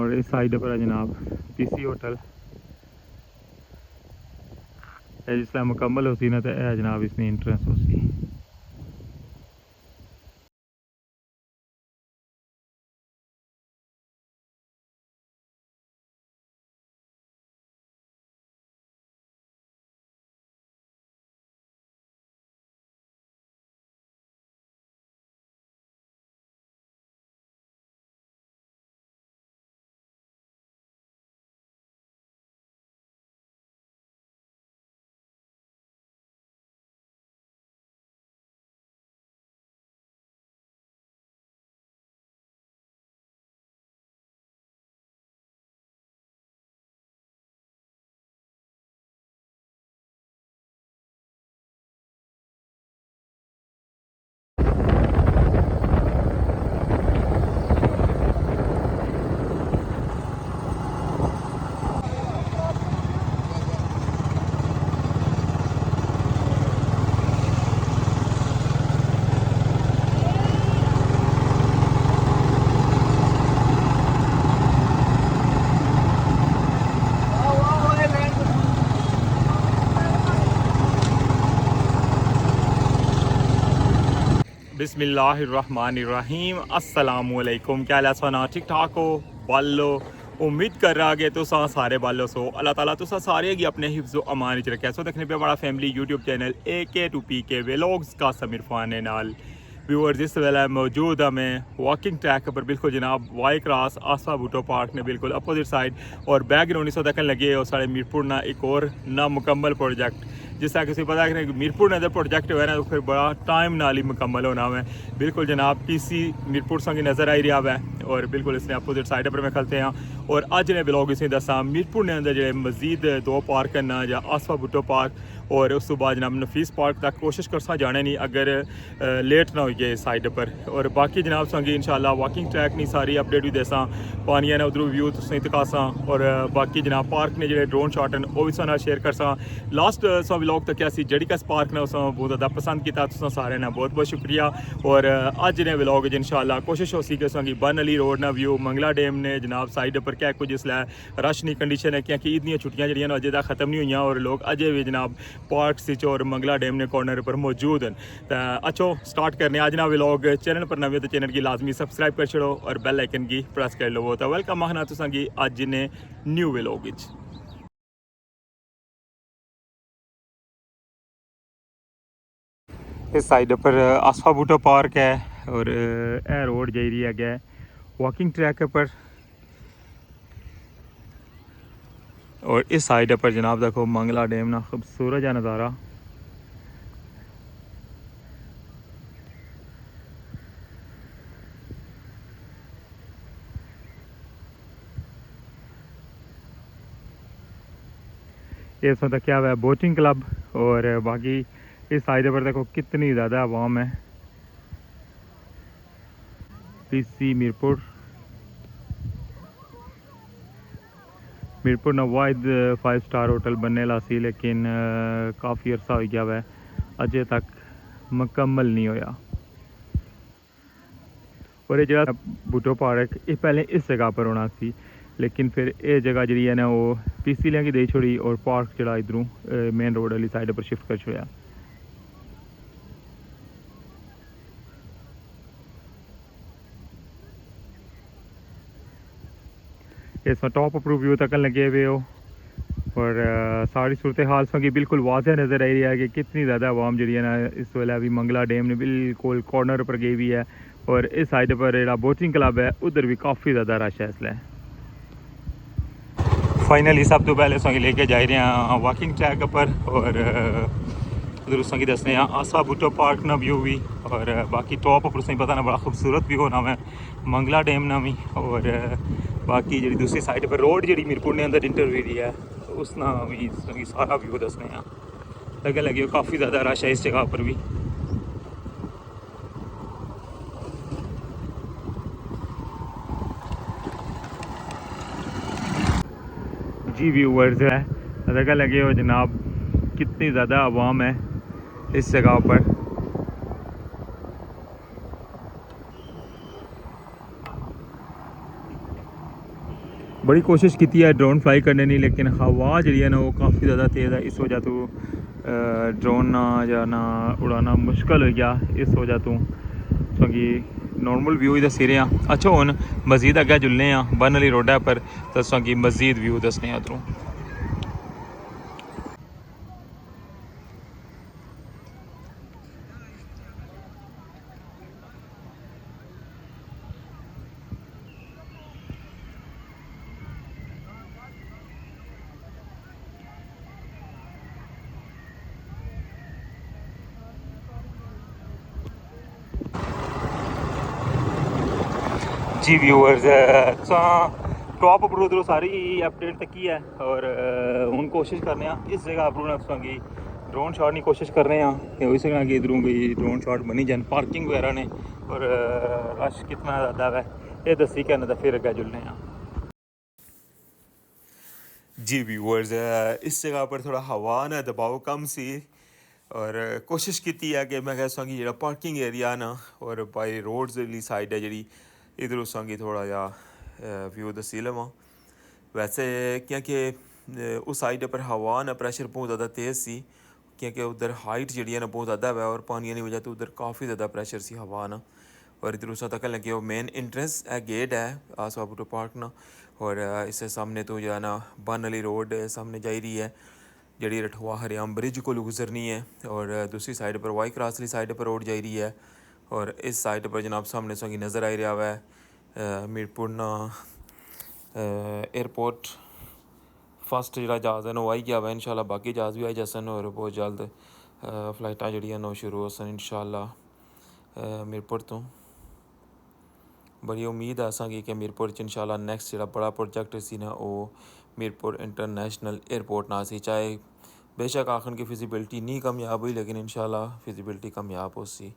और इस साइड पर है जनाब पीसी होटल जिसला मुकम्मल होती ना तो है जनाब इसमें इंट्रेंस होती। बिस्मिल्लाहिर्रहमानिर्रहीम अस्सलामुअलैकुम। क्या हाल सोना ठीक ठाक हो बालो। उम्मीद कर रहा कि तुसा सारे बालो सो अल्लाह ताला तुसा सारे की अपने हिफ्ज़ अमान च रखे। सो देखने पे बड़ा family YouTube channel AK2PK vlogs का समीर फान नाल व्यूअर्स इस वेला मौजूद है मैं वॉकिंग ट्रैक पर बिल्कुल जनाब वाई क्रॉस आसफा बूटो पार्क ने बिल्कुल अपोजिट साइड और बैकग्राउंड इस देखने लगे और साढ़े मीरपुर ना एक और नामुकम्मल प्रोजेक्ट जिस तरह किसी पता है कि मीरपुर ने प्रोजेक्ट है ना तो फिर बड़ा टाइम नाल ही मुकम्मल होना है। बिल्कुल जनाब PC मीरपुर संगी नज़र आई रहा है और बिल्कुल इसने अपोजिट साइड पर मैं खलते हैं और अज ने ब्लॉग इसे दसा मीरपुर ने अंदर जो मजीद 2 पार्क करना या आसफा बूटो पार्क और उस तो बाद जनाब नफीस पार्क तक कोशिश करसा जाने नहीं अगर लेट ना हो गए साइड पर। और बाकी जनाब संगी इंशाल्लाह वॉकिंग ट्रैक नहीं सारी अपडेट भी देसा पानी ने उधरों व्यू तुसें दिखासा और बाकी जनाब पार्क ने जो ड्रोन शॉट हैं वो भी सारे शेयर करसा। लास्ट सा व्लॉग तक असी जड़ी कस पार्क ने उस बहुत ज़्यादा पसंद किया तुसा सारे ने बहुत बहुत शुक्रिया। और अज ने व्लॉग इंशाल्लाह कोशिश हो सी कि संगी बन अली रोड ना व्यू मंगला डैम ने जनाब साइड पर क्या कुछ इसलिए रश नहीं कंडीशन है क्योंकि ईद छुट्टियां जड़ियां अजे तक खत्म नहीं हुई और लोग अजे भी जनाब पार्क सिच और मंगला डैम ने कॉर्नर पर मौजूद हैं। तो अच्छो स्टार्ट करने अज ना व्लॉग चैनल पर नवे तो चैनल की लाजमी सब्सक्राइब कर छड़ो और बेल आइकन की प्रेस कर लो। तो वेलकम आखना तुसा की अज ने न्यू व्लॉग। इस साइड पर आसफा बूटो पार्क है और ए रोड जा रही है वॉकिंग ट्रैक पर और इस साइड पर जनाब देखो मंगला डैम ना खूबसूरत है नज़ारा। इस वक्त क्या हुआ है बोटिंग क्लब और बाकी इस साइड पर देखो कितनी ज़्यादा आवाम है। PC मीरपुर ना वाहिद 5 स्टार होटल बनने ला सी लेकिन काफ़ी अरसा हो गया है अजे तक मुकम्मल नहीं होया। और ये जगह बूटो पार्क ये पहले इस जगह पर होना सी लेकिन फिर ये जगह जी है ना वो PC लिया की दे छोड़ी और पार्क जरा इधरों मेन रोड वाली साइड पर शिफ्ट कर छोड़ा। इसमें टॉप अप्रूव व्यू तक लगे हुए हो और सारी सूरत हाल की बिल्कुल वाजह नज़र आ रही है कि कितनी ज़्यादा आवाम जी है ना इस वेले अभी मंगला डैम ने बिल्कुल कॉर्नर पर गई हुई है और इस साइड पर जो बोटिंग क्लब है उधर भी काफ़ी ज़्यादा रश है इसलिए। फाइनली सब तो पहले संगी लेके जा रहे हैं वॉकिंग ट्रैक पर और उधर संगी दसने आसफा बूटो पार्क ना व्यू भी और बाकी टॉप पर सही पता ना बड़ा खूबसूरत व्यू होना है मंगला डैम ना भी। और बाकी जी दूसरी साइड पर रोड जी मीरपुर ने अंदर इंटर हुई है उस ना भी सारा व्यू दसने लगे लगे काफ़ी ज़्यादा रश है इस जगह पर भी। जी व्यूवर्स है लगे लगे हो जनाब कितनी ज़्यादा आवाम है इस जगह पर। बड़ी कोशिश की है ड्रोन फ्लाई करने नहीं, लेकिन हवा जी है ना वो काफ़ी ज़्यादा तेज़ है। इस वजह तो ड्रोन ना जाना उड़ाना मुश्किल हो गया। इस वजह तो क्योंकि नॉर्मल व्यू ही दसी रहे हैं। अच्छा हुन मजीद अग्गै जुलने बन आह्ली रोडै पर तो कि मजीद व्यू दसने उधरों। जी व्यूअर्स टॉप उप्पर उधरों सारी अपडेट तकी है और हूँ कोशिश करने इस जगह पर की ड्रोन शॉट नहीं कोशिश कर रहे हैं कि हो सकना कि इधरों भी ड्रोन शॉट बनी जाए। पार्किंग वगैरह ने और रश कितना ज़्यादा है ये दसी कहना तो फिर अग्गै जुलने। जी व्यूअर्स इस जगह पर थोड़ा हवा ना दबाव कम सी और कोशिश की है कि मैं कह कि जो पार्किंग एरिया ना और बाई रोड्स वाली साइड है जी इधर उसांगी थोड़ा जा व्यू दसी लवां। वैसे क्योंकि उस साइड पर हवा ना प्रेशर बहुत ज़्यादा तेज़ सी क्योंकि उधर हाइट जी है ना बहुत ज़्यादा है और पानी की वजह तो उधर काफ़ी ज़्यादा प्रेशर सी हवा ना। और इधर उस तक लगे वो मेन इंट्रेंस है गेट है आसवाबूटो पार्क ना। और इससे सामने तो जो है ना बन वाली रोड सामने जा रही है जी रठवा हरियाम ब्रिज को गुजरनी है और दूसरी साइड पर वाई क्रॉस वाली साइड पर रोड जा रही है। और इस साइड पर जनाब सामने सो नज़र आ रहा है मीरपुर ना एयरपोर्ट फस्ट जो जहाज़ है वो आई गया है। इंशाल्लाह बाकी जहाज़ भी आई जासन और बहुत जल्द फ्लाइटा जड़ियाँ शुरू हो सन इंशाल्लाह मीरपुर तो। बड़ी उम्मीद है असा कि मीरपुर इंशाल्लाह नैक्सट जो बड़ा प्रोजेक्ट सी ना वो मीरपुर इंटरनेशनल एयरपोर्ट ना सी। चाहे बेशक आखन की फिजिबिलिटी नहीं कामयाब हुई लेकिन इंशाल्लाह फिजिबिलिटी कामयाब हो सी।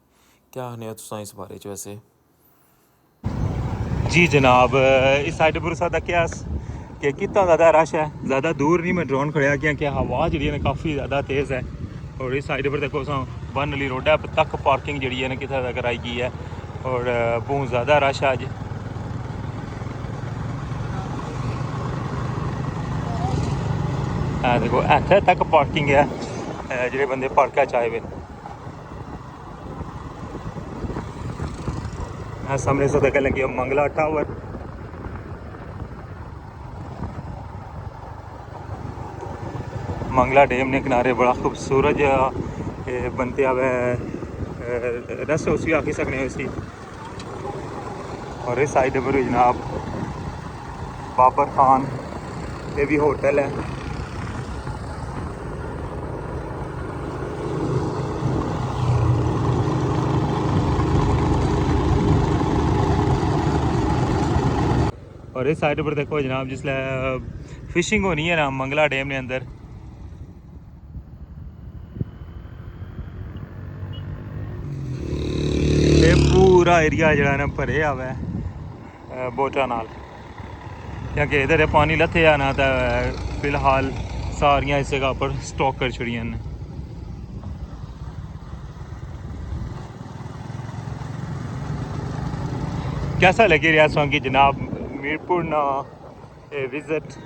क्या आने तुसा इस बारे च वैसे? जी जनाब इस साइड पर सादा क्या कि कितना ज़्यादा रश है। ज़्यादा दूर नहीं मैं ड्रोन खड़िया क्योंकि हवा जी है काफ़ी ज़्यादा तेज़ है। और इस साइड पर देखो बन वाली रोड तक पार्किंग जी है कितना तक आई गई है और बहुत ज़्यादा रश है अज। देखो इतने तक पार्किंग है जो बंदे पार्क आए हुए। सामने से तक लगी मंगला टावर। मंगला डैम ने किनारे बड़ा खूबसूरत बनते आवे रेस्ट हाउस भी आखी सकने उसी। और इस साइड पर जनाब बाबर खान ये भी होटल है। और इस साइड पर देखो जनाब जिसले फिशिंग होनी है ना मंगला डैम ने अंदर ये पूरा एरिया जरा ना भरे आवे बोटा नाल क्योंकि इधर पानी लथे ना तो फिलहाल सारियां इस जगह पर स्टॉक कर छड़ियां ने। कैसा लगे रहा सो कि जनाब मीरपुर ना विजिट?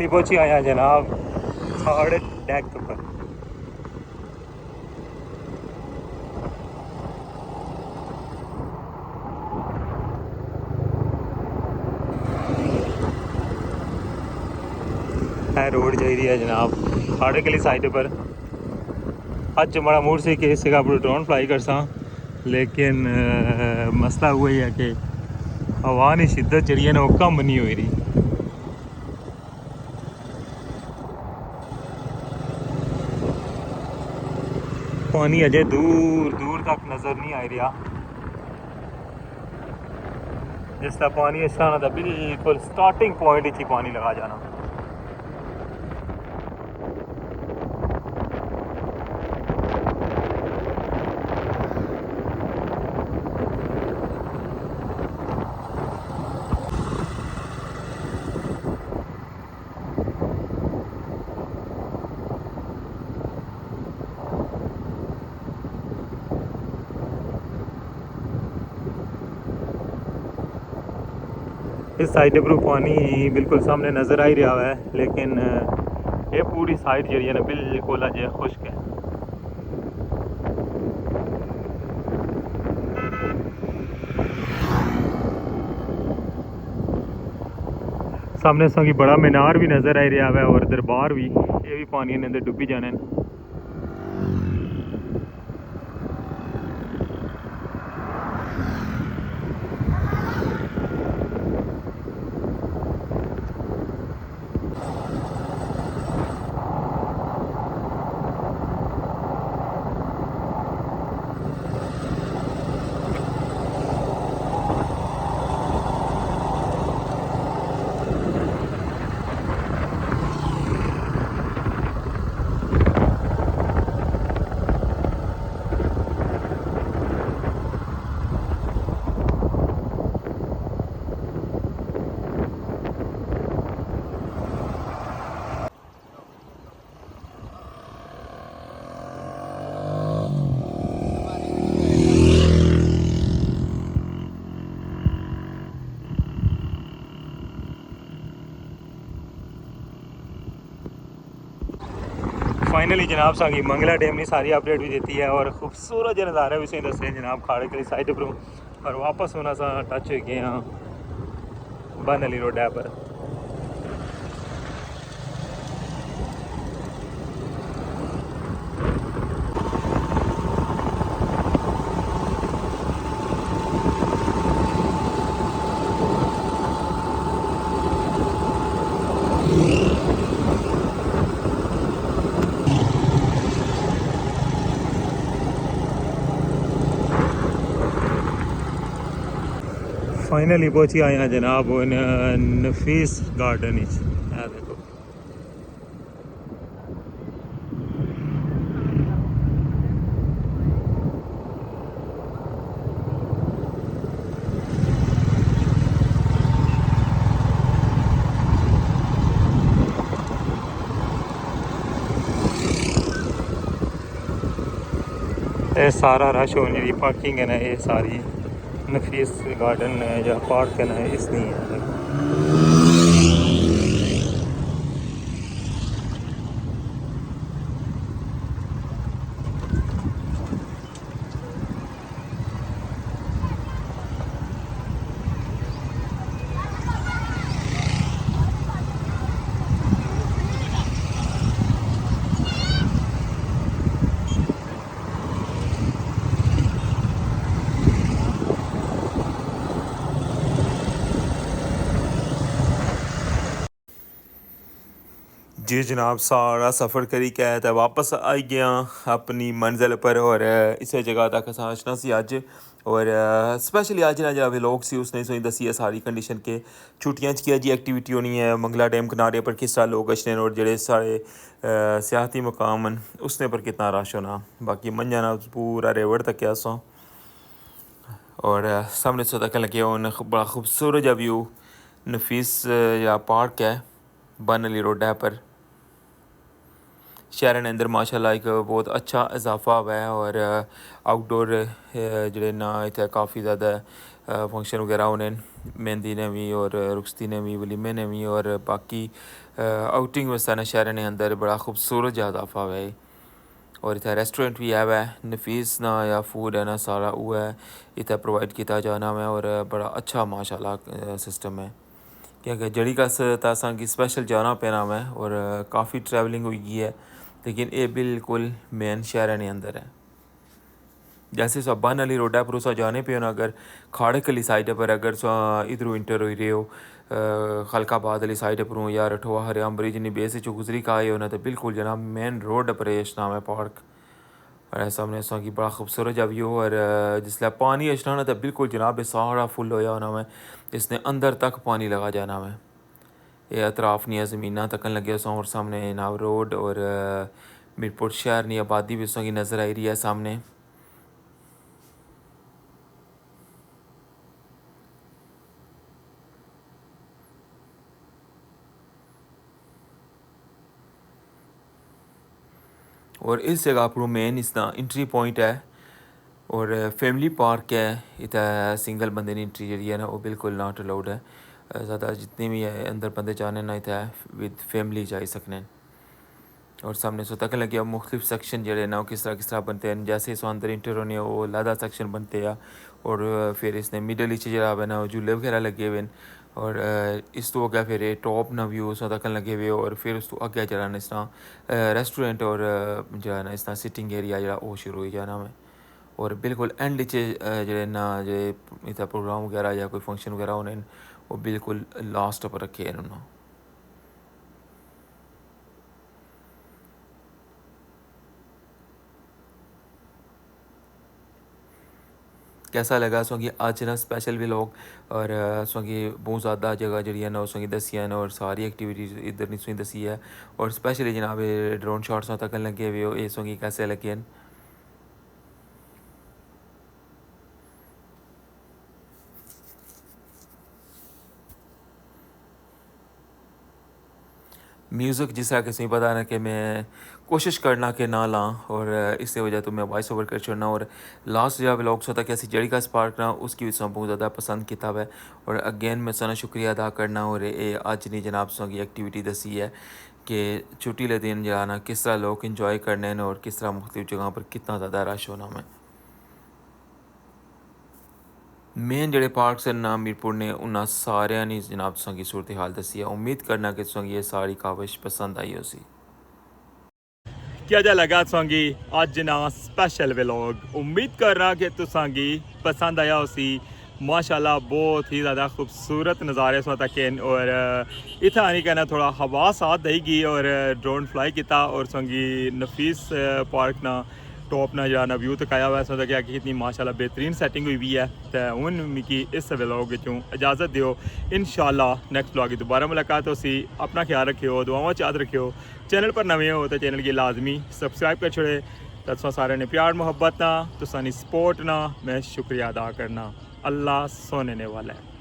फाइनली पहुंची आया जनाब थर्ड डेक पर। है रोड जा रही है जनाब खाड़े के लिए साइड पर। अज बड़ा मूड से कि सिंगापुर ड्रोन फ्लाई कर सा, लेकिन मसला हुआ है कि हवा की शिद्दत जी है ना वो कम नहीं हो रही। पानी अजय दूर दूर तक नज़र नहीं आ रहा। जिसका पानी इस तरह का बिल्कुल स्टार्टिंग पॉइंट ही पानी लगा जाना। इस साइड पर पानी बिल्कुल सामने नज़र आ ही रहा है, लेकिन ये पूरी साइड जी है ना बिल्कुल अजय खुश्क है। सामने संगी बड़ा मीनार भी नज़र आ रहा है और दरबार भी, ये भी पानी के अंदर डुबी जाने। फाइनली जनाब सागी मंगला डैम ने सारी अपडेट भी देती है और खूबसूरत जो नज़ारा भी दस रहे हैं जनाब खाड़े के साइड पर। और वापस होना सा टच हो गए हाँ बन अली रोड पर। फाइनली पहुंची आए हैं जनाब नफीस गार्डन देखो। ये सारा रश होने की पार्किंग है ना, ये सारी नफीस गार्डन है या पार्क है ना इसलिए है। जी जनाब सारा सफ़र करी क्या तो वापस आई गया अपनी मंजिल पर और इस जगह तक पहुँचना सी अज। और स्पैशली अज ना जो लोग सी उसने सोई दसी है सारी कंडीशन के छुट्टियां किया जी एक्टिविटी होनी है मंगला डैम किनारे पर किस तरह लोग अच्छे और जेड़े सारे सियाती मकाम हैं उसने पर कितना रश होना। बाकी मंझाना पूरा रेवड़ तक क्या सौ और सामने से तक लगे उन बड़ा खूबसूरत जा व्यू नफीस या पार्क है बन अली रोड है पर। शहर के अंदर माशाल्लाह एक बहुत अच्छा इजाफा हुआ है और आउटडोर जोड़े ना इतने काफ़ी ज़्यादा फंक्शन वगैरह होने मेहंदी ने भी और रुखसती ने भी वलीमे ने भी और बाकी आउटिंग वास्ते ना शहर ने अंदर बड़ा खूबसूरत जा इजाफा हुआ है। और इतना रेस्टोरेंट भी है नफीस ना या फूड है ना सारा वो है इतना प्रोवाइड किया जाना है और बड़ा अच्छा माशाल्लाह सिस्टम है क्योंकि जड़ी का असा की स्पेशल जाना पैना है और काफ़ी ट्रैवलिंग हुई है लेकिन ये बिल्कुल मेन शहर ने अंदर है। जैसे सब्बान अली रोडा पर उसा जाने पे ना अगर खाड़क अली साइड पर अगर इधरों इंटर हो रहे हो खलकाबाद अली साइड पर या रठवा हरियाम ब्रिज ने बेस चो गुजरी का आए हो ना तो बिल्कुल जनाब मेन रोड पर नाम है पार्क और सामने ऐसा कि बड़ा खूबसूरत जब व्यू और जिसले पानी अचना ना तो बिल्कुल जनाब सारा फुल होया होना मैं इसने अंदर तक पानी लगा जाना मैं ये अतराफ नहीं ज़मीना तकन लगे और सामने नाव रोड और मीरपुर शहर नहीं आबादी भी की नज़र आई रही है सामने। और इस जगह पर मेन इसका एंट्री पॉइंट है और फैमिली पार्क है इतना सिंगल बंदे की एंट्री जी है ना वो बिल्कुल नॉट अलाउड है। ज़्यादा जितने भी है अंदर बंदे जाने ना इतना विद फैमिली जा सकने और सामने सो तक लगे मुख्तलिफ सेक्शन जड़े ना किस तरह बनते हैं जैसे सो अंदर इंटर होने वो लादा सेक्शन बनते हैं और फिर इसने मिडल जरा है ना झूले वगैरह लगे हुए और इस तो अगर फिर टॉप ना व्यू सो तक लगे हुए और फिर उस तो अगे जरा इस तरह रेस्टोरेंट और जो ना इस तरह सिटिंग एरिया जरा वो शुरू हो जाना है और बिल्कुल एंड जे ना जे इतना प्रोग्राम वगैरह या कोई फंक्शन वगैरह होने वो बिल्कुल लास्ट पर रखे हैं उन्होंने। कैसा लगा सो कि आज ना स्पेशल व्लॉग और सो कि बहुत ज़्यादा जगह जी ना उसकी दसी है और सारी एक्टिविटीज़ इधर नहीं दसी है और स्पेशली जनाब ड्रोन शॉट्स तक लगे हुए हो ये सो कि कैसे लगे हैं। म्यूज़िक जिस तरह किसी पता ना कि मैं कोशिश करना कि ना ला और इससे वजह तो मैं वॉइस ओवर कर छोड़ना और लास्ट जब व्लॉग्स होता कैसी जड़ी का स्पार्क ना उसकी भी बहुत ज़्यादा पसंद किताब है और अगेन मैं सना शुक्रिया अदा करना और ये आज नहीं जनाब सो की एक्टिविटी दसी है कि छुट्टी ले दिन जाना किस तरह लोग इंजॉय करने और किस तरह मुख्तलिफ जगह पर कितना ज़्यादा रश होना मैं मेन जड़े पार्क्स हैं ना मीरपुर ने उन्हें सारे ने जनाब तुसा की सूरत हाल दसी है उम्मीद करना कि तुसा ये सारी काविश पसंद आई हो सी। क्या जा लगा तुसांगी अज ना स्पेशल व्लॉग उम्मीद कर रहा कि तुसांगी पसंद आया उसी माशाल्लाह बहुत ही ज़्यादा खूबसूरत नज़ारे सो तक और इतना आने कहना थोड़ा हवा साथ देगी और ड्रोन फ्लाई किया और संगी नफीस पार्क ना टॉप ना जाना व्यू तक आया हुआ सोचा कि कितनी माशाल्लाह बेहतरीन सेटिंग हुई भी है तो हूँ मिगी इस व्लॉग चों इजाज़त दियो इंशाल्लाह नेक्स्ट व्लॉग की दोबारा मुलाकात हो सी अपना ख्याल रखियो दुआवां याद रखियो चैनल पर नवे हो तो चैनल की लाजमी सब्सक्राइब कर छोड़े तो सारे ने प्यार मुहब्बत ना तुसानी सपोर्ट ना मैं शुक्रिया अदा करना अल्लाह सोने वाला है।